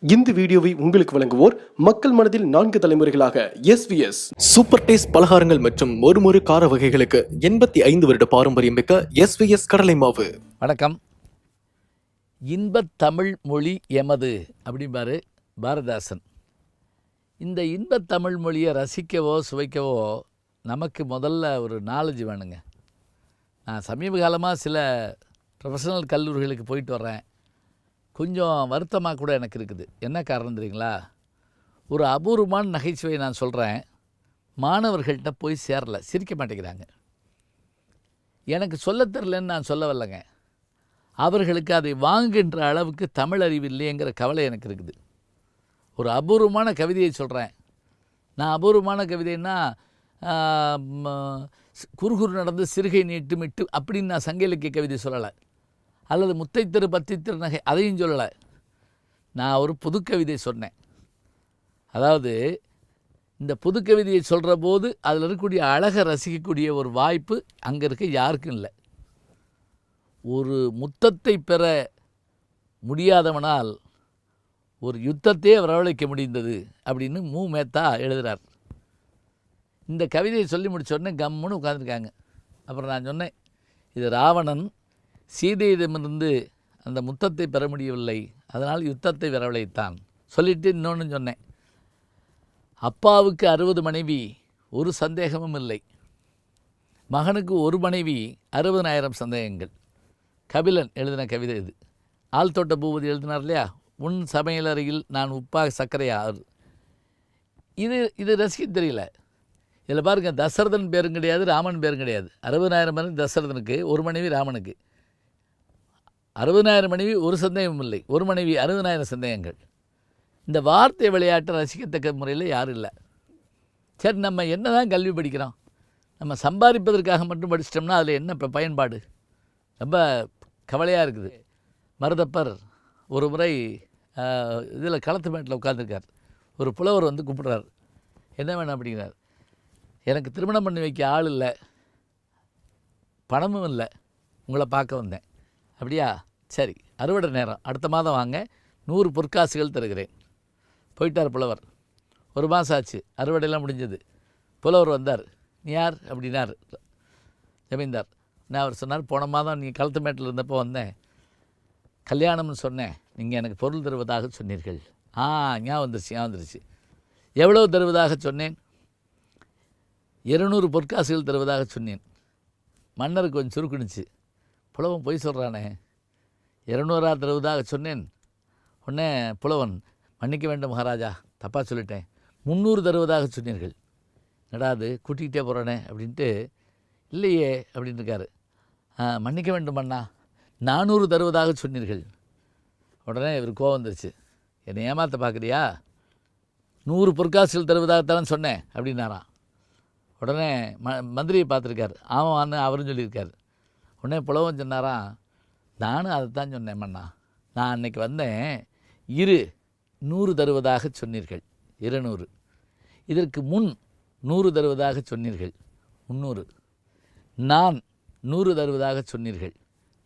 இந்த வீடியோவை உங்களுக்கு வழங்குவோர் மக்கள் மனதில் 4 தலைமுறைகளாக எஸ்விஎஸ் சூப்பர் டேஸ்ட் பலகாரங்கள் மற்றும் மொறுமொறு கார வகைகளுக்கு 85 வருட பாரம்பரியம் மிக்க எஸ்விஎஸ் கடலை மாவு. வணக்கம். இன்பத் தமிழ் மொழி எமது அப்படிம்பாரு பாரதாசன். இந்த இன்பத் தமிழ் மொழியை ரசிக்கவோ சுவைக்கவோ நமக்கு முதல்ல ஒரு நாலேஜ் வேணுங்க. நான் சமீப காலமாக சில ப்ரொஃபஷனல் கல்லூரிகளுக்கு போயிட்டு வர்றேன். கொஞ்சம் வருத்தமாக கூட எனக்கு இருக்குது. என்ன காரணம் தெரியுங்களா? ஒரு அபூர்வமான நகைச்சுவையை நான் சொல்கிறேன். மாணவர்கள்ட்ட போய் சேரலை, சிரிக்க மாட்டேங்கிறாங்க. எனக்கு சொல்ல தெரிலன்னு நான் சொல்ல வரலைங்க. அவர்களுக்கு அதை வாங்குகின்ற அளவுக்கு தமிழ் அறிவு இல்லைங்கிற கவலை எனக்கு இருக்குது. ஒரு அபூர்வமான கவிதையை சொல்கிறேன். நான் அபூர்வமான கவிதைன்னா குறுகுறு நடந்து சிறுகை நீட்டு மிட்டு அப்படின்னு நான் சங்க இலக்கிய கவிதை சொல்லலை, அல்லது முத்தைத்திரு பத்தித்திரு நகை அதையும் சொல்லலை. நான் ஒரு புதுக்கவிதை சொன்னேன். அதாவது இந்த புதுக்கவிதையை சொல்கிற போது அதில் இருக்கக்கூடிய அழகை ரசிக்கக்கூடிய ஒரு வாய்ப்பு அங்கே இருக்க யாருக்கும் இல்லை. ஒரு முத்தத்தை பெற முடியாதவனால் ஒரு யுத்தத்தையே வரவழைக்க முடிந்தது அப்படின்னு மேத்தா எழுதுகிறார். இந்த கவிதையை சொல்லி முடிச்சோடனே கம்முன்னு உட்காந்துருக்காங்க. அப்புறம் நான் சொன்னேன், இது ராவணன் சீதையிடமிருந்து அந்த முத்தத்தை பெற முடியவில்லை, அதனால் யுத்தத்தை வரவழைத்தான். சொல்லிவிட்டு இன்னொன்று சொன்னேன், அப்பாவுக்கு 60 மனைவி, ஒரு சந்தேகமும் இல்லை. மகனுக்கு ஒரு மனைவி, 60,000 சந்தேகங்கள். கபிலன் எழுதின கவிதை இது. ஆழ்தோட்ட பூபதி எழுதினார் இல்லையா, உன் சமையலறையில் நான் உப்பாக சர்க்கரையா. இது ரசிக்க தெரியல. இதில் பாருங்கள், தசரதன் பேரும் கிடையாது, ராமன் பேரும் கிடையாது. 60,000 மனைவி தசரதனுக்கு, ஒரு மனைவி ராமனுக்கு. 60,000 மனைவி, ஒரு சந்தேகம் இல்லை. ஒரு மனைவி, 60,000 சந்தேகங்கள். இந்த வார்த்தை விளையாட்டை ரசிக்கத்தக்க முறையில் யாரும் இல்லை. சரி, நம்ம என்ன தான் கல்வி படிக்கிறோம்? நம்ம சம்பாதிப்பதற்காக மட்டும் படிச்சிட்டோம்னா அதில் என்ன இப்போ பயன்பாடு? ரொம்ப கவலையாக இருக்குது. மருதப்பர் ஒரு முறை இதில் களத்து மேட்டில் உட்காந்துருக்கார். ஒரு புலவர் வந்து கூப்பிட்றார். என்ன வேணும் அப்படிங்கிறார். எனக்கு திருமணம் பண்ணி வைக்க ஆள் இல்லை, பணமும் இல்லை, உங்களை பார்க்க வந்தேன். அப்படியா? சரி, அறுவடை நேரம், அடுத்த மாதம் வாங்க, 100 பொற்காசுகள் தருகிறேன். போயிட்டார் புலவர். ஒரு மாதம் ஆச்சு, அறுவடையெல்லாம் முடிஞ்சது. புலவர் வந்தார். நீ யார் அப்படின்னார் ஜமீன்தார். நான் அவர் சொன்னார், போன மாதம் நீ களத்து மேட்டில் இருந்தப்போ வந்தேன், கல்யாணம்னு சொன்னேன், நீங்கள் எனக்கு பொருள் தருவதாக சொன்னீர்கள். ஞாபகம் வந்துருச்சு. எவ்வளோ தருவதாக சொன்னேன்? 200 பொற்காசுகள் தருவதாக சொன்னேன். மன்னருக்கு கொஞ்சம் சுருக்குனுச்சு. புலவன் பொய் சொல்கிறானே, 200 தருவதாக சொன்னேன். உடனே புலவன், மன்னிக்க வேண்டும் மகாராஜா, தப்பாக சொல்லிட்டேன், 300 தருவதாக சொன்னீர்கள். நடாது கூட்டிகிட்டே போகிறானே அப்படின்ட்டு. இல்லையே அப்படின்னு இருக்காரு. மன்னிக்க வேண்டும் அண்ணா, 400 தருவதாக சொன்னீர்கள். உடனே இவர் கோவம் வந்துருச்சு. என்னை ஏமாற்ற பார்க்குறியா? 100 பொற்காசுகள் தருவதாகத்தான் சொன்னேன் அப்படின்னாராம். உடனே மந்திரியை பார்த்துருக்கார். ஆமான்னு அவரும் சொல்லியிருக்கார். உடனே புலவன் சொன்னாராம், நானும் அதை தான் சொன்னேன் மன்னா, நான் அன்றைக்கி வந்தேன், 100 தருவதாக சொன்னீர்கள், 200. இதற்கு முன் 100 தருவதாக சொன்னீர்கள், 300. நான் 100 தருவதாக சொன்னீர்கள்,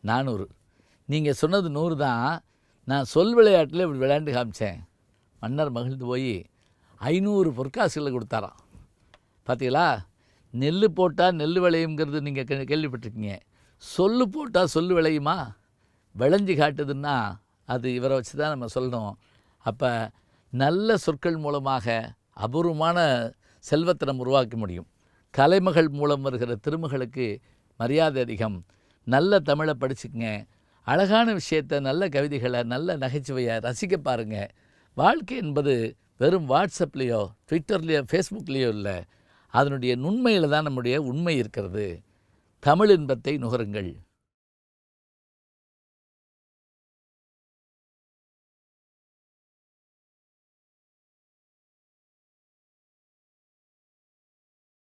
400. நீங்கள் சொன்னது 100 தான். நான் சொல் விளையாட்டில் இப்படி விளையாண்டு காமிச்சேன். மன்னர் மகிழ்ந்து போய் 500 பொற்காசுகளை கொடுத்தாராம். பார்த்தீங்களா? நெல் போட்டால் நெல் விளையுங்கிறது நீங்கள் கேள்விப்பட்டிருக்கீங்க. சொல்லு போட்டால் சொல்லு விளையுமா? விளைஞ்சி காட்டுதுன்னா அது இவரை வச்சு தான் நம்ம சொல்லணும். அப்போ நல்ல சொற்கள் மூலமாக அபூர்வமான செல்வத்தை நம்ம உருவாக்க முடியும். கலைமகள் மூலம் வருகிற திருமகளுக்கு மரியாதை அதிகம். நல்ல தமிழை படிச்சுக்கங்க. அழகான விஷயத்தை, நல்ல கவிதைகளை, நல்ல நகைச்சுவையை ரசிக்க பாருங்கள். வாழ்க்கை என்பது வெறும் வாட்ஸ்அப்லேயோ ட்விட்டர்லேயோ ஃபேஸ்புக்லேயோ இல்லை, அதனுடைய நுண்மையில் தான் நம்முடைய உண்மை இருக்கிறது. தமிழ் இன்பத்தை நுகருங்கள்.